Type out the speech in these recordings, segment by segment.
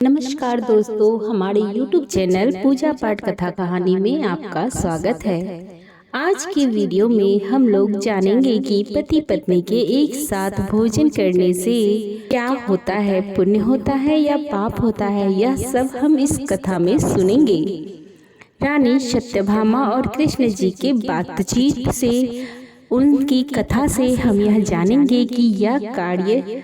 नमस्कार दोस्तों, हमारे YouTube चैनल पूजा पाठ कथा कहानी में आपका स्वागत है। आज की वीडियो में हम लोग जानेंगे कि पति पत्नी के एक साथ भोजन करने से क्या होता है, पुण्य होता है या पाप होता है, यह सब हम इस कथा में सुनेंगे। रानी सत्यभामा और कृष्ण जी के बातचीत से, उनकी कथा से हम यह जानेंगे कि यह कार्य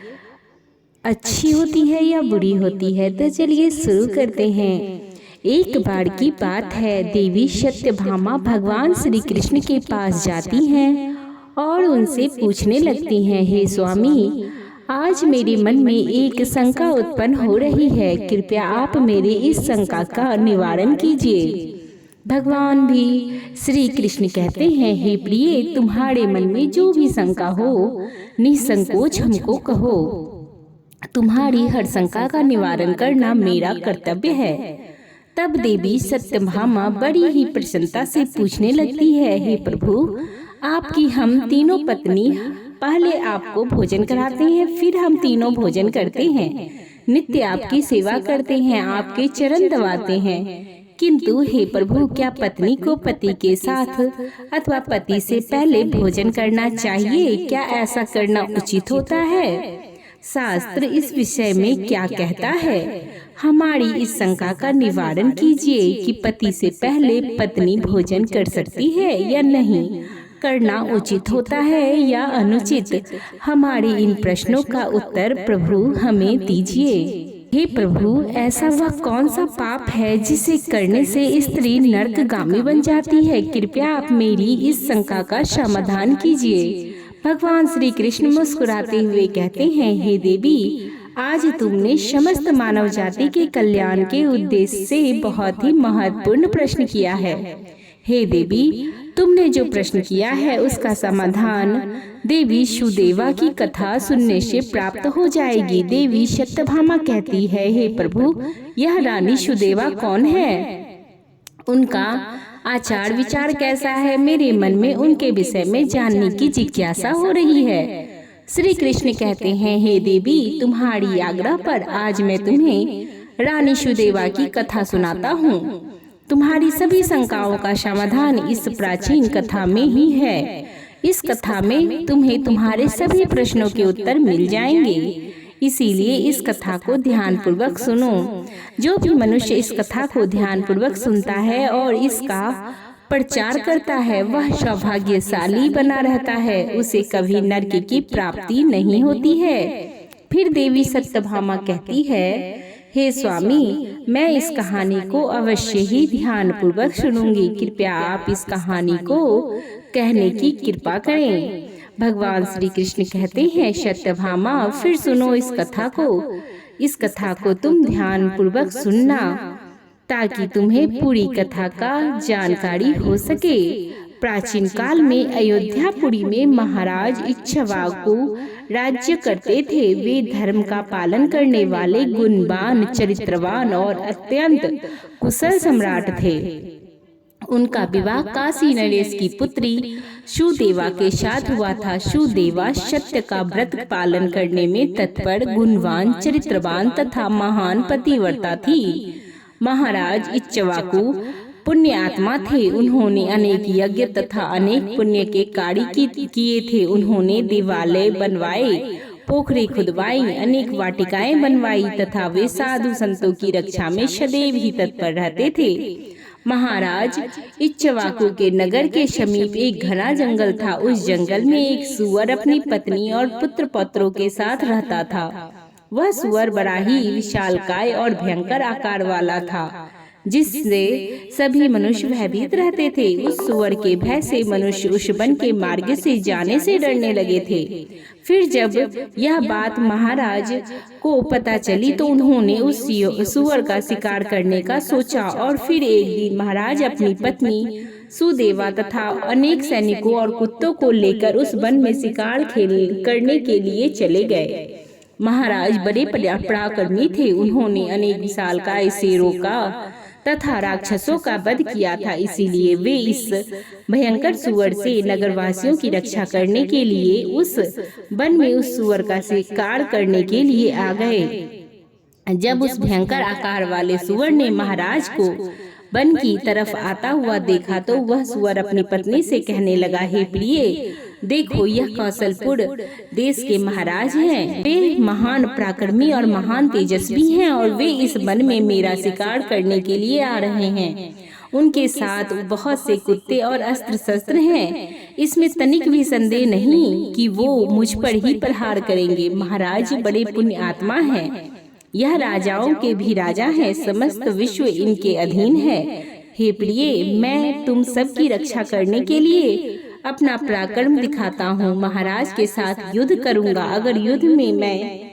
अच्छी होती है या बुरी होती है। तो चलिए शुरू करते हैं। एक बार की बात है, देवी सत्यभामा भगवान श्री कृष्ण के पास जाती हैं और उनसे पूछने लगती हैं, हे स्वामी, आज मेरे मन में एक शंका उत्पन्न हो रही है, कृपया आप मेरे इस शंका का निवारण कीजिए। भगवान भी श्री कृष्ण कहते हैं, हे प्रिय, तुम्हारे मन में जो भी शंका हो निसंकोच हमको कहो, तुम्हारी हर शंका का निवारण करना मेरा कर्तव्य है। तब देवी सत्यभामा बड़ी ही प्रसन्नता से पूछने लगती है, हे प्रभु, आपकी हम तीनों पत्नी पहले आपको भोजन कराते हैं, फिर हम तीनों भोजन करते हैं, नित्य आपकी सेवा करते हैं, आपके चरण दबाते हैं। किंतु हे प्रभु, क्या पत्नी को पति के साथ अथवा पति से पहले भोजन करना चाहिए? क्या ऐसा करना उचित होता है? शास्त्र इस विषय में क्या कहता है? हमारी इस शंका का निवारण कीजिए कि पति से पहले पत्नी भोजन कर सकती है या नहीं, करना उचित होता है या अनुचित? हमारे इन प्रश्नों का उत्तर प्रभु हमें दीजिए। हे प्रभु, ऐसा वह कौन सा पाप है जिसे करने से स्त्री नरकगामी बन जाती है? कृपया आप मेरी इस शंका का समाधान कीजिए। भगवान श्री कृष्ण मुस्कुराते हुए कहते हैं, हे देवी, आज तुमने समस्त मानव जाति के कल्याण के उद्देश्य से बहुत ही महत्वपूर्ण प्रश्न किया है। हे देवी, तुमने जो प्रश्न किया है उसका समाधान देवी सुदेवा की कथा सुनने से प्राप्त हो जाएगी। देवी सत्यभामा कहती है, हे प्रभु, यह रानी सुदेवा कौन है? उनका आचार विचार कैसा है? मेरे मन में उनके विषय में जानने की जिज्ञासा हो रही है। श्री कृष्ण कहते हैं, हे देवी, तुम्हारी आज्ञा पर आज मैं तुम्हें रानी सुदेवा की कथा सुनाता हूँ। तुम्हारी सभी शंकाओं का समाधान इस प्राचीन कथा में ही है। इस कथा में तुम्हें तुम्हारे सभी प्रश्नों के उत्तर मिल जाएंगे, इसीलिए इस कथा को ध्यान पूर्वक सुनो। जो भी मनुष्य इस कथा को ध्यान पूर्वक सुनता है और इसका प्रचार करता है, वह सौभाग्यशाली बना रहता है, उसे कभी नरक की प्राप्ति नहीं होती है। फिर देवी सत्यभामा कहती है, हे स्वामी, मैं इस कहानी को अवश्य ही ध्यान पूर्वक सुनूंगी, कृपया आप इस कहानी को कहने की कृपा करें। भगवान श्री कृष्ण कहते हैं, सत्यभामा, फिर सुनो इस कथा को। इस कथा को तुम ध्यान पूर्वक सुनना ताकि तुम्हें पूरी कथा का जानकारी हो सके। प्राचीन काल में अयोध्यापुरी में महाराज इक्ष्वाकु राज्य करते थे। वे धर्म का पालन करने वाले गुणवान, चरित्रवान और अत्यंत कुशल सम्राट थे। उनका विवाह काशी नरेश की पुत्री सुदेवा के साथ हुआ था। सुदेवा सत्य का व्रत पालन करने में तत्पर, गुणवान, चरित्रवान तथा महान पतिव्रता थी। महाराज इक्ष्वाकु पुण्य आत्मा थे। उन्होंने अनेक यज्ञ तथा अनेक पुण्य के कार्य किए थे। उन्होंने देवालय बनवाए, पोखरी खुदवाई, अनेक वाटिकाएं बनवाई तथा वे साधु संतों की रक्षा में सदैव ही तत्पर रहते थे। महाराज इक्ष्वाकु के नगर के समीप एक घना जंगल था। उस जंगल में एक सुअर अपनी पत्नी और पुत्र पौत्रों के साथ रहता था। वह सुअर बड़ा ही विशालकाय और भयंकर आकार वाला था, जिससे सभी मनुष्य भयभीत रहते थे। उस सुअर के भय से मनुष्य उस वन के मार्ग से जाने से डरने लगे थे। फिर जब यह बात महाराज को पता चली तो उन्होंने उस सुअर का शिकार करने का सोचा। और फिर एक दिन महाराज अपनी पत्नी सुदेवा तथा अनेक सैनिकों और कुत्तों को लेकर उस वन में शिकार करने के लिए चले गए। महाराज बड़े पराक्रमी थे। उन्होंने अनेक विशालकाय शेरों का तथा राक्षसों का वध किया था। इसीलिए वे इस भयंकर सुअर से नगरवासियों की रक्षा करने के लिए उस वन में उस सुअर का शिकार करने के लिए आ गए। जब उस भयंकर आकार वाले सुअर ने महाराज को वन की तरफ आता हुआ देखा तो वह सुअर अपनी पत्नी से कहने लगा, हे प्रिय, देखो यह कौशलपुर देश के महाराज हैं। वे महान पराक्रमी और महान तेजस्वी हैं और वे इस वन में मेरा शिकार करने के लिए आ रहे हैं। उनके साथ बहुत से कुत्ते और अस्त्र शस्त्र हैं। इसमें तनिक भी संदेह नहीं कि वो मुझ पर ही प्रहार करेंगे। महाराज बड़े पुण्य आत्मा हैं। यह राजाओं के भी राजा हैं, समस्त विश्व इनके अधीन है। हे प्रिय, मैं तुम सब की रक्षा करने के लिए अपना पराक्रम दिखाता हूँ। महाराज के साथ युद्ध करूंगा। अगर युद्ध में मैं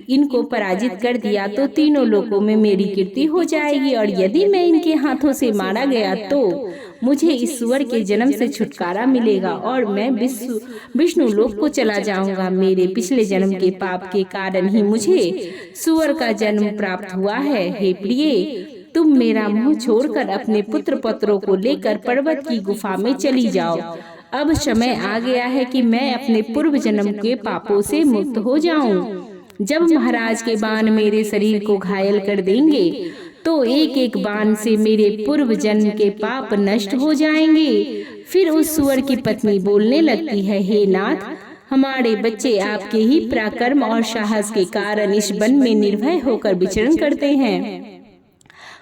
इनको पराजित कर दिया तो तीनों लोकों में मेरी कीर्ति हो जाएगी, और यदि मैं इनके हाथों से मारा गया तो मुझे इस सुअर के जन्म से छुटकारा मिलेगा और मैं विष्णु लोक को चला जाऊंगा। मेरे पिछले जन्म के पाप के कारण ही मुझे सुअर का जन्म प्राप्त हुआ है। हे प्रिय, तुम मेरा मुंह छोड़कर अपने पुत्र पत्रों को लेकर पर्वत की गुफा में चली जाओ। अब समय आ गया है कि मैं अपने पूर्व जन्म के पापों से मुक्त हो जाऊं। जब महाराज के बाण मेरे शरीर को घायल कर देंगे तो एक एक बाण से मेरे पूर्व जन्म के पाप नष्ट हो जाएंगे। फिर उस सुअर की पत्नी बोलने लगती है, हे नाथ, हमारे बच्चे आपके ही पराक्रम और साहस के कारण इस वन में निर्भय होकर विचरण करते हैं,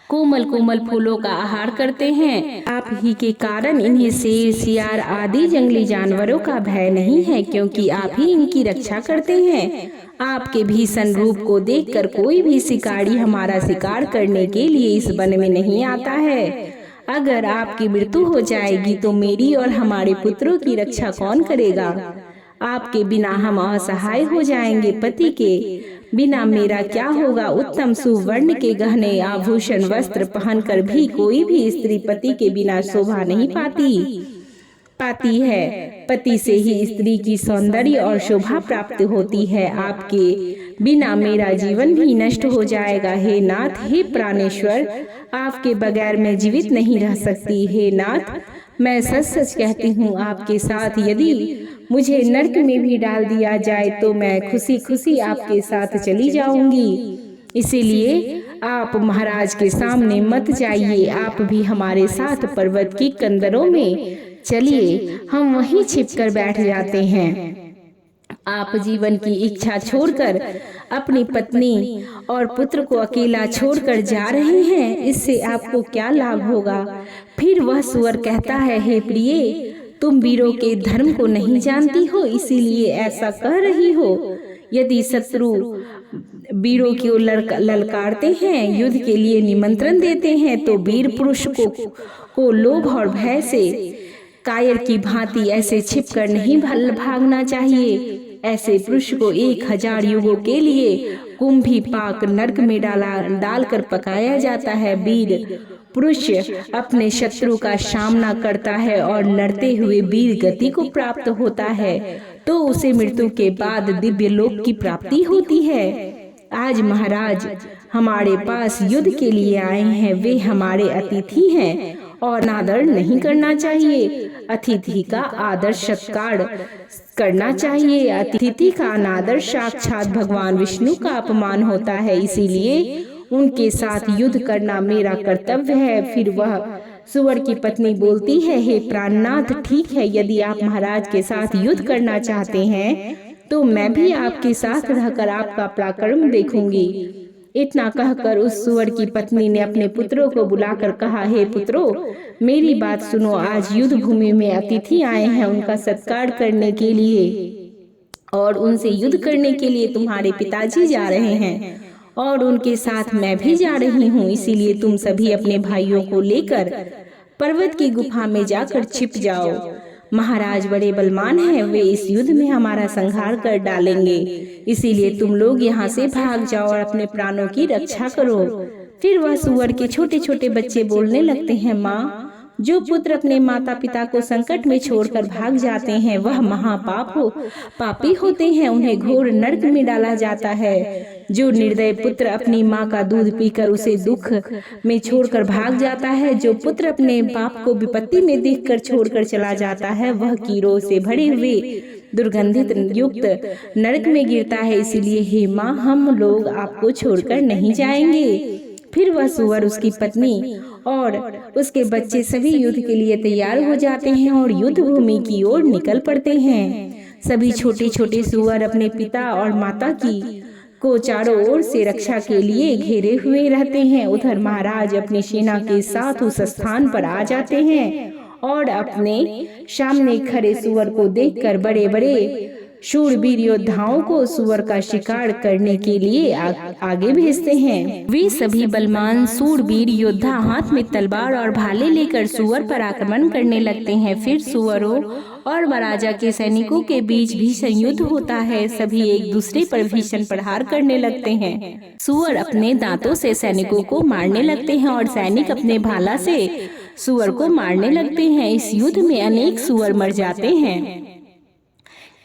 कोमल कोमल फूलों का आहार करते हैं। आप ही के कारण इन्हें शेर, सियार आदि जंगली जानवरों का भय नहीं है, क्योंकि आप ही इनकी रक्षा करते हैं। आपके भीषण रूप को देखकर कोई भी शिकारी हमारा शिकार करने के लिए इस वन में नहीं आता है। अगर आपकी मृत्यु हो जाएगी तो मेरी और हमारे पुत्रों की रक्षा कौन करेगा? आपके बिना हम असहाय हो जाएंगे। पति के बिना मेरा क्या होगा? उत्तम सुवर्ण के गहने, आभूषण, वस्त्र पहनकर भी कोई भी स्त्री पति के बिना शोभा नहीं पाती है। पति से ही स्त्री की सौंदर्य और शोभा प्राप्त होती है। आपके बिना मेरा जीवन भी नष्ट हो जाएगा। हे नाथ, हे प्राणेश्वर, आपके बगैर मैं जीवित नहीं रह सकती। हे नाथ, मैं सच सच कहती हूँ, आपके साथ यदि मुझे नरक में भी डाल दिया जाए तो मैं खुशी खुशी आपके साथ चली जाऊंगी। इसीलिए आप महाराज के सामने मत जाइए, आप भी हमारे साथ पर्वत की कंदरों में चलिए, हम वहीं छिपकर बैठ जाते हैं। आप जीवन की इच्छा छोड़कर अपनी पत्नी और पुत्र को अकेला छोड़कर जा रहे हैं, इससे आपको क्या लाभ होगा? फिर वह सुअर कहता है, हे प्रिय, तुम वीरों के धर्म को नहीं जानती हो, इसीलिए ऐसा कह रही हो। यदि शत्रु वीरों को ललकारते हैं, युद्ध के लिए निमंत्रण देते हैं, तो वीर पुरुष को लोभ और भय से कायर की भांति ऐसे छिपकर नहीं भागना चाहिए। ऐसे पुरुष को 1000 युगों के लिए कुंभी पाक नरक में डालकर पकाया जाता है। वीर पुरुष अपने शत्रु का सामना करता है और लड़ते हुए वीर गति को प्राप्त होता है, तो उसे मृत्यु के बाद दिव्य लोक की प्राप्ति होती है। आज महाराज हमारे पास युद्ध के लिए आए हैं, वे हमारे अतिथि हैं और अनादर नहीं करना चाहिए। अतिथि का आदर सत्कार करना चाहिए। अतिथि का अनादर साक्षात भगवान विष्णु का अपमान होता है, इसीलिए उनके साथ युद्ध करना मेरा कर्तव्य है। फिर वह सुअर की पत्नी बोलती है, हे प्राणनाथ, ठीक है, यदि आप महाराज के साथ युद्ध करना चाहते हैं तो मैं भी आपके साथ रहकर आपका पराक्रम देखूंगी। इतना कहकर उस सुअर की पत्नी ने अपने पुत्रों को बुलाकर कहा, हे पुत्रों, मेरी बात सुनो। आज युद्ध भूमि में अतिथि आए हैं, उनका सत्कार करने के लिए और उनसे युद्ध करने के लिए तुम्हारे पिताजी जा रहे हैं और उनके साथ मैं भी जा रही हूँ। इसीलिए तुम सभी अपने भाइयों को लेकर पर्वत की गुफा में जाकर छिप जाओ। महाराज बड़े बलवान हैं, वे इस युद्ध में हमारा संहार कर डालेंगे, इसीलिए तुम लोग यहाँ से भाग जाओ और अपने प्राणों की रक्षा करो। फिर वह सुअर के छोटे छोटे बच्चे बोलने लगते हैं, माँ, जो पुत्र अपने माता पिता को संकट में छोड़कर भाग जाते हैं वह पापी होते हैं, उन्हें घोर नरक में डाला जाता है। जो निर्दय पुत्र अपनी माँ का दूध पीकर उसे दुख में छोड़कर भाग जाता है, जो पुत्र अपने बाप को विपत्ति में देखकर छोड़कर चला जाता है, वह कीड़ों से भरे हुए दुर्गंधित युक्त नरक में गिरता है। इसीलिए हे माँ, हम लोग आपको छोड़कर नहीं जाएंगे। फिर वह सूअर, उसकी पत्नी और उसके बच्चे सभी युद्ध के लिए तैयार हो जाते हैं और युद्ध भूमि की ओर निकल पड़ते हैं। सभी छोटे छोटे सूअर अपने पिता और माता की को चारों ओर से रक्षा के लिए घेरे हुए रहते हैं। उधर महाराज अपनी सेना के साथ उस स्थान पर आ जाते हैं और अपने सामने खड़े सूअर को देखकर बड़े बड़े शूरवीर योद्धाओं को सूअर का शिकार करने के लिए आगे भेजते हैं। वे सभी बलवान शूरवीर योद्धा हाथ में तलवार और भाले लेकर सूअर पर आक्रमण करने लगते हैं। फिर सूअरों और महाराजा के सैनिकों के बीच भीषण युद्ध होता है। सभी एक दूसरे पर भीषण प्रहार करने लगते हैं। सूअर अपने दांतों से सैनिकों को मारने लगते हैं और सैनिक अपने भाला से सूअर को मारने लगते हैं। इस युद्ध में अनेक सूअर मर जाते हैं,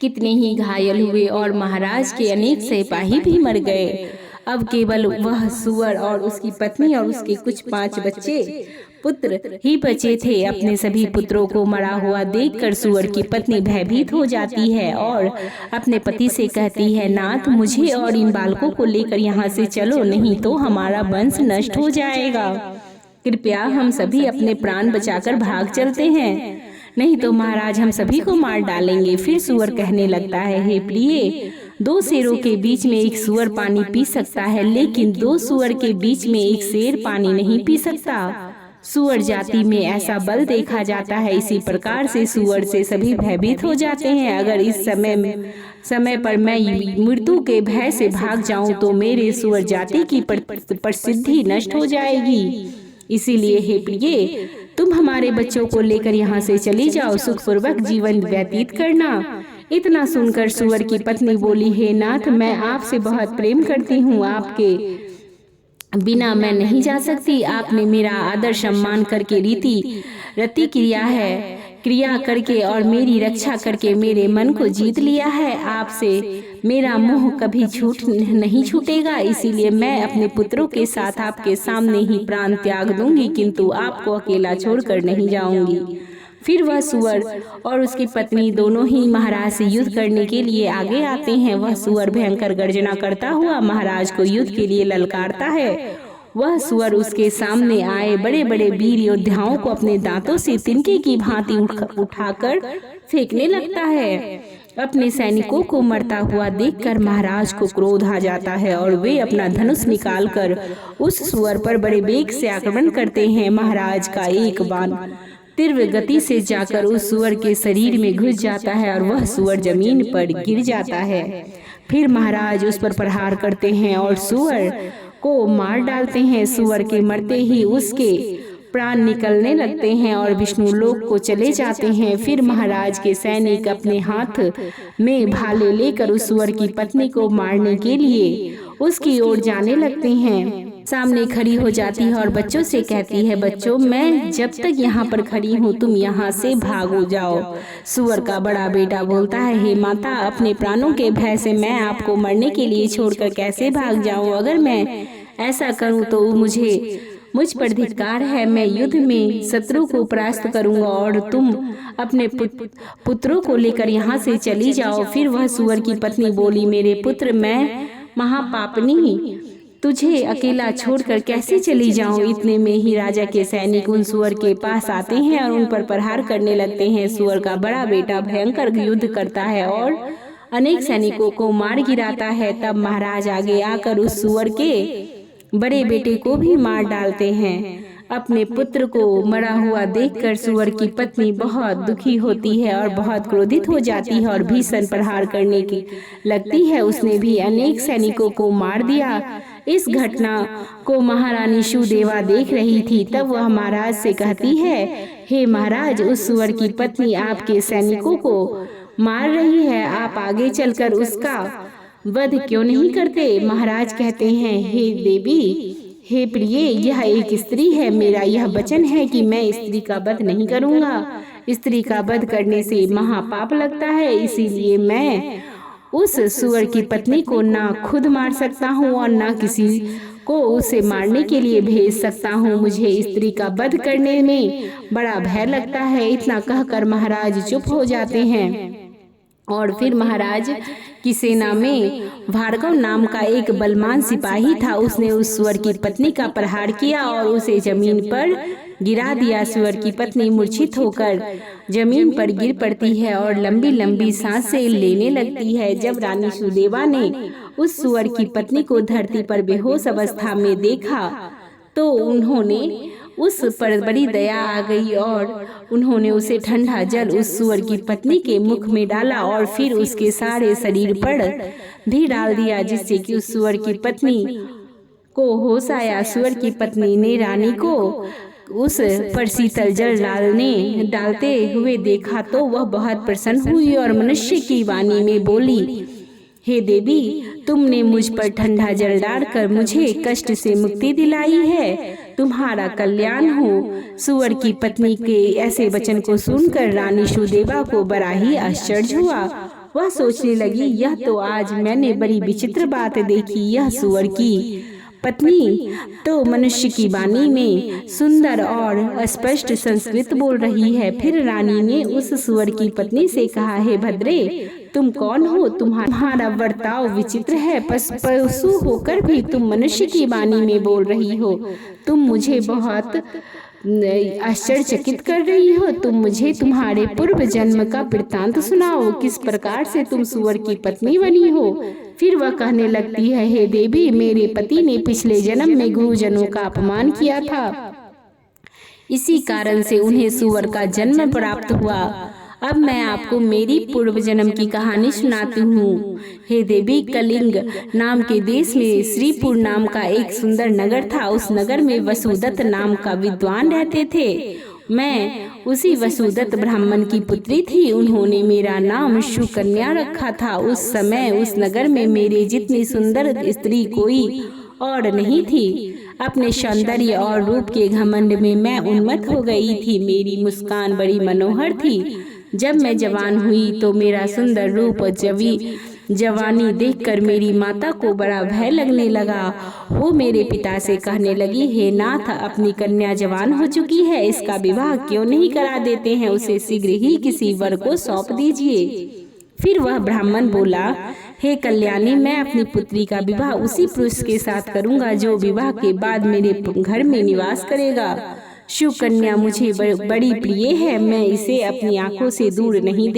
कितने ही घायल हुए और महाराज के अनेक सिपाही भी मर गए। अब केवल वह सूअर और उसकी पत्नी और उसके कुछ 5 बच्चे पुत्र ही बचे थे। अपने सभी पुत्रों को मरा हुआ देखकर सूअर की पत्नी भयभीत हो जाती है और अपने पति से कहती है, नाथ, मुझे और इन बालकों को लेकर यहाँ से चलो, नहीं तो हमारा वंश नष्ट हो जाएगा। कृपया हम सभी अपने प्राण बचाकर भाग चलते हैं, नहीं तो महाराज हम सभी को मार डालेंगे। फिर सूअर कहने लगता है, हे प्रिय, 2 शेरों के बीच में एक सूअर पानी पी सकता है, लेकिन 2 सूअर के बीच में एक शेर पानी नहीं पी सकता। सूअर जाति में ऐसा बल देखा जाता है। इसी प्रकार से सूअर से सभी भयभीत हो जाते हैं। अगर इस समय पर मैं मृत्यु के भय से भाग जाऊं तो मेरे सूअर जाति की प्रसिद्धि नष्ट हो जाएगी। इसीलिए हे प्रिय, तुम हमारे बच्चों को लेकर यहाँ से चली जाओ, सुखपूर्वक जीवन व्यतीत करना। इतना सुनकर सूअर की पत्नी बोली, हे नाथ, मैं आपसे बहुत प्रेम करती हूँ, आपके बिना मैं नहीं जा सकती। आपने मेरा आदर सम्मान करके रति क्रिया करके और मेरी रक्षा करके मेरे मन को जीत लिया है। आपसे मेरा मोह कभी नहीं छूटेगा। इसीलिए मैं अपने पुत्रों के साथ आपके सामने ही प्राण त्याग दूंगी, किंतु आपको अकेला छोड़कर नहीं जाऊंगी। फिर वह सूअर और उसकी पत्नी दोनों ही महाराज से युद्ध करने के लिए आगे आते हैं। वह सूअर भयंकर गर्जना करता हुआ महाराज को युद्ध के लिए ललकारता है। वह सूअर उसके सामने आए बड़े बड़े वीर योद्धाओं को अपने दांतों से तिनके की भांति उठाकर फेंकने लगता है। अपने सैनिकों को मरता हुआ देखकर महाराज को क्रोध आ जाता है और वे अपना धनुष निकालकर उस सूअर पर बड़े वेग से आक्रमण करते हैं। महाराज का एक बाण तीव्र गति से जाकर उस सूअर के शरीर में घुस जाता है और वह सूअर जमीन पर गिर जाता है। फिर महाराज उस पर प्रहार करते हैं और सूअर को मार डालते हैं। सूअर के मरते ही उसके प्राण निकलने लगते हैं और विष्णु लोक को चले जाते हैं। फिर महाराज के सैनिक अपने हाथ में भाले लेकर उस सूअर की पत्नी को मारने के लिए उसकी ओर जाने लगते हैं। सामने खड़ी हो जाती है और बच्चों से कहती है, बच्चों, मैं जब तक यहाँ पर खड़ी हूँ, तुम यहाँ से भागो जाओ। सूअर का बड़ा बेटा बोलता है, हे माता, अपने प्राणों के भय से मैं आपको मरने के लिए छोड़कर कैसे भाग जाऊँ? अगर मैं ऐसा करूँ तो मुझ पर धिक्कार है। मैं युद्ध में शत्रु को परास्त करूंगा और तुम अपने पुत्रों को लेकर यहाँ से चली जाओ। फिर वह सूअर की पत्नी बोली, मेरे पुत्र, मैं महापापनी तुझे अकेला छोड़कर कैसे चली जाऊं? इतने में ही राजा के सैनिक उन सूअर के पास आते हैं और उन पर प्रहार करने लगते हैं। सूअर का बड़ा बेटा भयंकर युद्ध करता है और अनेक सैनिकों को मार गिराता है। तब महाराज आगे आकर उस सूअर के बड़े बेटे को भी मार डालते हैं। अपने पुत्र को मरा हुआ देखकर सूअर की पत्नी बहुत दुखी होती है और बहुत क्रोधित हो जाती है और भीषण प्रहार करने की लगती है। उसने भी अनेक सैनिकों को मार दिया। इस घटना को महारानी सुदेवा देख रही थी। तब वह महाराज से कहती है, हे महाराज, उस सूअर की पत्नी आपके सैनिकों को मार रही है, आप आगे चलकर उसका वध क्यों नहीं करते? महाराज कहते हैं, हे देवी, हे प्रिय, यह एक स्त्री है। मेरा यह वचन है कि मैं स्त्री का वध नहीं करूंगा। स्त्री का वध करने से महापाप लगता है। इसीलिए मैं उस सूअर की पत्नी को ना खुद मार सकता हूँ और ना किसी को उसे मारने के लिए भेज सकता हूँ। मुझे स्त्री का वध करने में बड़ा भय लगता है। इतना कहकर महाराज चुप हो जाते हैं। और फिर महाराज की सेना में भार्गव नाम का एक बलवान सिपाही था। उसने उस सुअर की पत्नी का प्रहार किया और उसे जमीन पर गिरा दिया। सुअर की पत्नी मूर्छित होकर जमीन पर गिर पड़ती है और लंबी लंबी सांसें लेने लगती है। जब रानी सुदेवा ने उस सुअर की पत्नी को धरती पर बेहोश अवस्था में देखा तो उन्होंने उस पर बड़ी दया आ गई और उन्होंने उसे ठंडा जल उस सुअर की पत्नी के मुख में डाला और फिर उसके सारे शरीर पर भी डाल दिया, जिससे कि उस सुअर की पत्नी को होश आया। सुअर की पत्नी ने रानी को उस पर शीतल जल डालते हुए देखा तो वह बहुत प्रसन्न हुई और मनुष्य की वाणी में बोली, हे देवी, तुमने मुझ पर ठंडा जल डालकर मुझे कष्ट से मुक्ति दिलाई है, तुम्हारा कल्याण हो। सुअर की पत्नी के ऐसे वचन को सुनकर रानी सुदेवा को बड़ा ही आश्चर्य हुआ। वह सोचने लगी, यह तो आज मैंने बड़ी विचित्र बात देखी। यह सुअर की पत्नी तो मनुष्य की वाणी में सुंदर और स्पष्ट संस्कृत बोल रही है। फिर रानी ने उस सुअर की पत्नी से कहा, हे भद्रे, तुम कौन हो? तुम्हारा बर्ताव विचित्र है। पशु होकर भी तुम मनुष्य की वाणी में बोल रही हो। तुम मुझे बहुत आश्चर्यचकित कर रही हो। तुम मुझे तुम्हारे पूर्व जन्म का वृत्तांत सुनाओ, किस प्रकार से तुम सुअर की पत्नी बनी हो। फिर वह कहने लगती है, हे देवी, मेरे पति ने पिछले जन्म में गुरुजनों का अपमान किया था, इसी कारण से उन्हें सुअर का जन्म प्राप्त हुआ। अब मैं आपको मेरी पूर्व जन्म की कहानी सुनाती हूँ। हे देवी, कलिंग नाम के देश में श्रीपुर नाम का एक सुंदर नगर था। उस नगर में वसुदत्त नाम का विद्वान रहते थे। मैं उसी वसुदत्त ब्राह्मण की पुत्री थी। उन्होंने मेरा नाम सुकन्या रखा था। उस समय उस नगर में मेरे जितनी सुंदर स्त्री कोई और नहीं थी। अपने सौंदर्य और रूप के घमंड में मैं उन्मत्त हो गई थी। मेरी मुस्कान बड़ी मनोहर थी। जब मैं जवान हुई तो मेरा सुंदर रूप जवानी देखकर मेरी माता को बड़ा भय लगने लगा। वो मेरे पिता से कहने लगी, हे नाथ, अपनी कन्या जवान हो चुकी है, इसका विवाह क्यों नहीं करा देते हैं? उसे शीघ्र ही किसी वर को सौंप दीजिए। फिर वह ब्राह्मण बोला, हे कल्याणी, मैं अपनी पुत्री का विवाह उसी पुरुष के साथ करूंगा जो विवाह के बाद मेरे घर में निवास करेगा। सुकन्या मुझे बड़ी प्रिय है, मैं इसे अपनी आंखों से दूर नहीं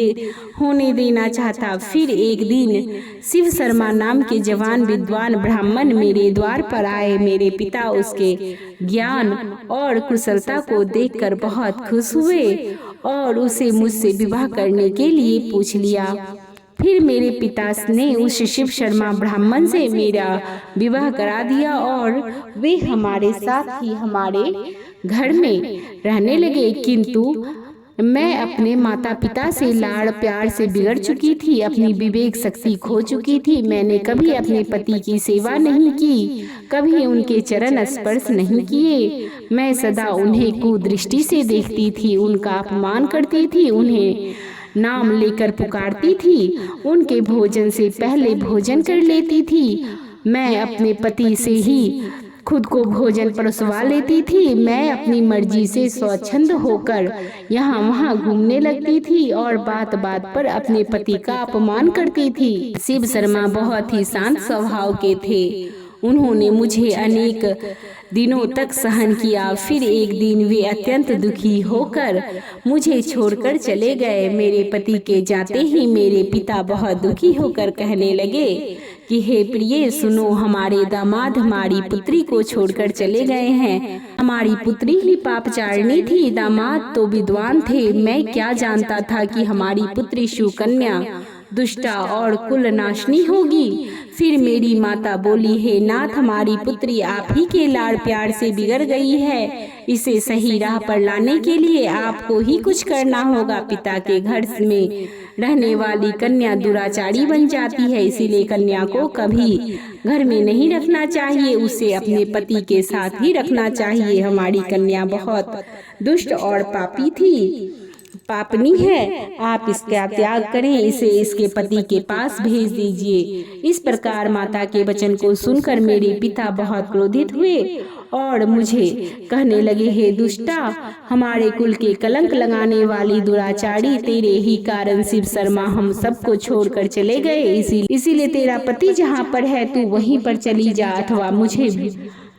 होने देना चाहता। फिर एक दिन शिव शर्मा नाम के जवान विद्वान ब्राह्मण मेरे द्वार पर आए। मेरे पिता उसके ज्ञान और कुशलता को देखकर बहुत खुश हुए और उसे मुझसे विवाह करने के लिए पूछ लिया। फिर मेरे पिता ने उस शिव शर्मा ब्राह्मण से मेरा विवाह करा दिया और वे हमारे साथ ही हमारे घर में रहने लगे। किंतु मैं अपने माता पिता से लाड़ प्यार से बिगड़ चुकी थी, अपनी विवेक शक्ति खो चुकी थी। मैंने कभी अपने पति की सेवा नहीं की, कभी उनके चरण स्पर्श नहीं किए। मैं सदा उन्हें कुदृष्टि से देखती थी, उनका अपमान करती थी, उन्हें नाम लेकर पुकारती थी, उनके भोजन से पहले भोजन कर लेती थी। मैं अपने पति से ही खुद को भोजन परोसवा लेती थी। मैं अपनी मर्जी से स्वच्छंद होकर यहाँ वहाँ घूमने लगती थी और बात बात पर अपने पति का अपमान करती थी। शिव शर्मा बहुत ही शांत स्वभाव के थे। उन्होंने मुझे अनेक दिनों तक सहन किया। फिर एक दिन वे अत्यंत दुखी होकर मुझे छोड़कर चले गए। मेरे पति के जाते ही मेरे पिता बहुत दुखी होकर कहने लगे कि हे प्रिय, सुनो, हमारे दामाद हमारी पुत्री को छोड़कर चले गए हैं। हमारी पुत्री ही पापचारिणी थी, दामाद तो विद्वान थे। मैं क्या जानता था कि हमारी पुत्री सुकन्या दुष्टा और कुलनाशनी होगी। फिर मेरी माता बोली, हे नाथ, हमारी पुत्री आप ही के लाड़ प्यार से बिगड़ गई है। इसे सही राह पर लाने के लिए आपको ही कुछ करना होगा। पिता के घर में रहने वाली कन्या दुराचारी बन जाती है, इसीलिए कन्या को कभी घर में नहीं रखना चाहिए, उसे अपने पति के साथ ही रखना चाहिए। हमारी कन्या बहुत दुष्ट और पापी थी। पापनी है, आप इसका त्याग करें, इसे इसके पति के पास भेज दीजिए। इस प्रकार माता के वचन को सुनकर मेरे पिता बहुत क्रोधित हुए और मुझे कहने लगे, हे दुष्टा, हमारे कुल के कलंक लगाने वाली दुराचारी, तेरे ही कारण शिव शर्मा हम सबको छोड़कर चले गए। इसीलिए तेरा पति जहाँ पर है तू वहीं पर चली जा, अथवा मुझे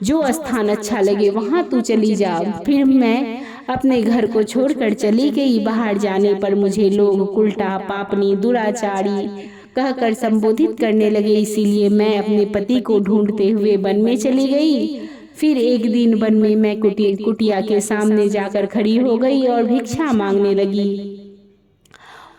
जो स्थान अच्छा लगे वहाँ तू चली जा। फिर मैं अपने घर को छोड़कर चली गई। बाहर जाने पर मुझे लोग उल्टा, पापनी, दुराचारी कहकर संबोधित करने लगे। इसीलिए मैं अपने पति को ढूंढते हुए वन में चली गई। फिर एक दिन वन में मैं कुटिया के सामने जाकर खड़ी हो गई और भिक्षा मांगने लगी।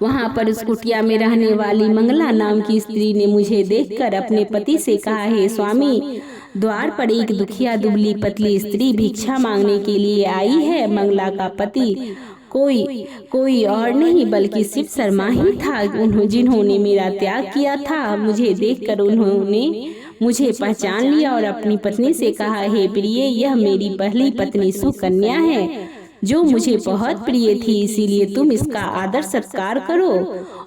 वहां पर उस कुटिया में रहने वाली मंगला नाम की स्त्री ने मुझे देखकर अपने पति से कहा, हे स्वामी, द्वार पर एक दुखिया दुबली पतली स्त्री भिक्षा मांगने के लिए आई है। मंगला का पति कोई और नहीं बल्कि शिव शर्मा ही था, जिन्होंने मेरा त्याग किया था। मुझे देखकर उन्होंने मुझे पहचान लिया और अपनी पत्नी से कहा, हे प्रिय, यह मेरी पहली पत्नी सुकन्या है जो मुझे बहुत प्रिय थी, इसीलिए तुम इसका आदर सत्कार करो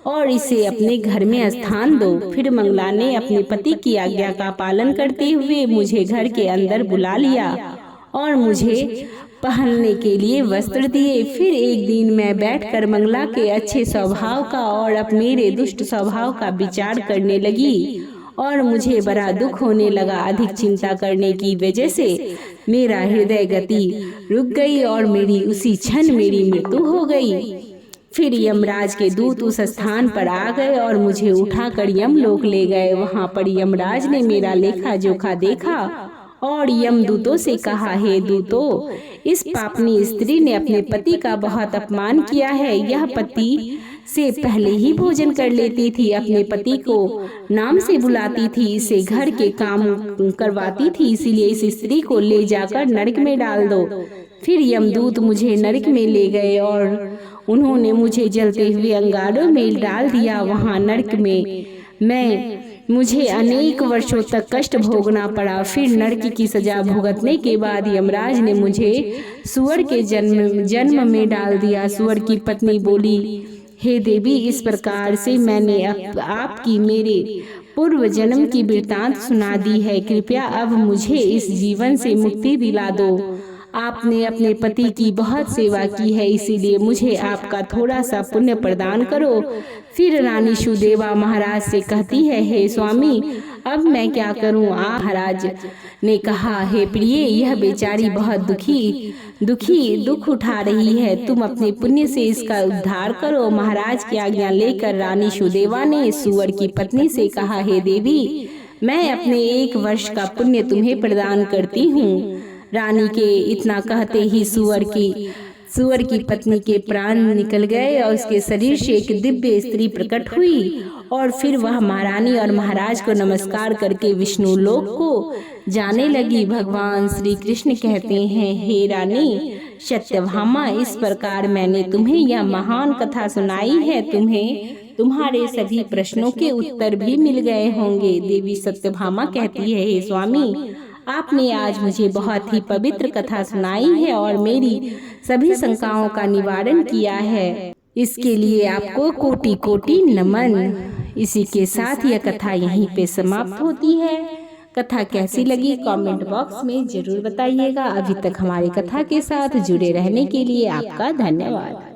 और इसे अपने घर में स्थान दो। फिर मंगला ने अपने पति की आज्ञा का पालन करते हुए मुझे घर के अंदर बुला लिया और मुझे पहनने के लिए वस्त्र दिए। फिर एक दिन मैं बैठकर मंगला के अच्छे स्वभाव का और मेरे दुष्ट स्वभाव का विचार करने लगी और मुझे बड़ा दुख होने लगा। अधिक चिंता करने की वजह से मेरा हृदय गति रुक गई और मेरी उसी क्षण मेरी मृत्यु हो गई। फिर यमराज के दूत उस स्थान पर आ गए और मुझे उठाकर यमलोक ले गए। वहां पर यमराज ने मेरा लेखा जोखा देखा और यमदूतों से कहा, हे दूतों, इस पापनी स्त्री ने अपने पति का बहुत अपमान किया है। यह पति से पहले ही भोजन कर लेती थी, अपने पति को नाम से बुलाती थी, इसे घर के काम करवाती थी, इसीलिए इस स्त्री को ले जाकर नरक में डाल दो। फिर यमदूत मुझे नरक में ले गए और उन्होंने मुझे जलते हुए अंगारों में डाल दिया। वहां नरक में मुझे अनेक वर्षों तक कष्ट भोगना पड़ा। फिर नरक की सजा भुगतने के बाद यमराज ने मुझे सुअर के जन्म में डाल दिया। सुअर की पत्नी बोली, हे देवी, इस प्रकार से मैंने आपकी मेरे पूर्व जन्म की वृतांत सुना दी है। कृपया अब मुझे इस जीवन से मुक्ति दिला दो। आपने अपने पति की बहुत सेवा की है, इसीलिए मुझे आपका थोड़ा सा पुण्य प्रदान करो। फिर रानी सुदेवा महाराज से कहती है, हे स्वामी, अब मैं क्या करूं? महाराज ने कहा, हे प्रिय, यह बेचारी बहुत दुख उठा रही है, तुम अपने पुण्य से इसका उद्धार करो। महाराज की आज्ञा लेकर रानी सुदेवा ने सुअर की पत्नी से कहा, हे देवी, मैं अपने 1 वर्ष का पुण्य तुम्हें प्रदान करती हूँ। रानी के इतना कहते ही सुअर की पत्नी के प्राण निकल गए और उसके शरीर से एक दिव्य स्त्री प्रकट हुई और फिर वह महारानी और महाराज को नमस्कार करके विष्णु लोक को जाने लगी। भगवान श्री कृष्ण कहते हैं, हे रानी सत्यभामा, इस प्रकार मैंने तुम्हें यह महान कथा सुनाई है। तुम्हारे सभी प्रश्नों के उत्तर भी मिल गए होंगे। देवी सत्यभामा कहती है, हे स्वामी, आपने आज मुझे बहुत ही पवित्र कथा सुनाई है और मेरी सभी शंकाओं का निवारण किया है। इसके लिए आपको कोटि कोटि नमन। इसी के साथ यह कथा यहीं पे समाप्त होती है। कथा कैसी लगी कमेंट बॉक्स में जरूर बताइएगा। अभी तक हमारी कथा के साथ जुड़े रहने के लिए आपका धन्यवाद।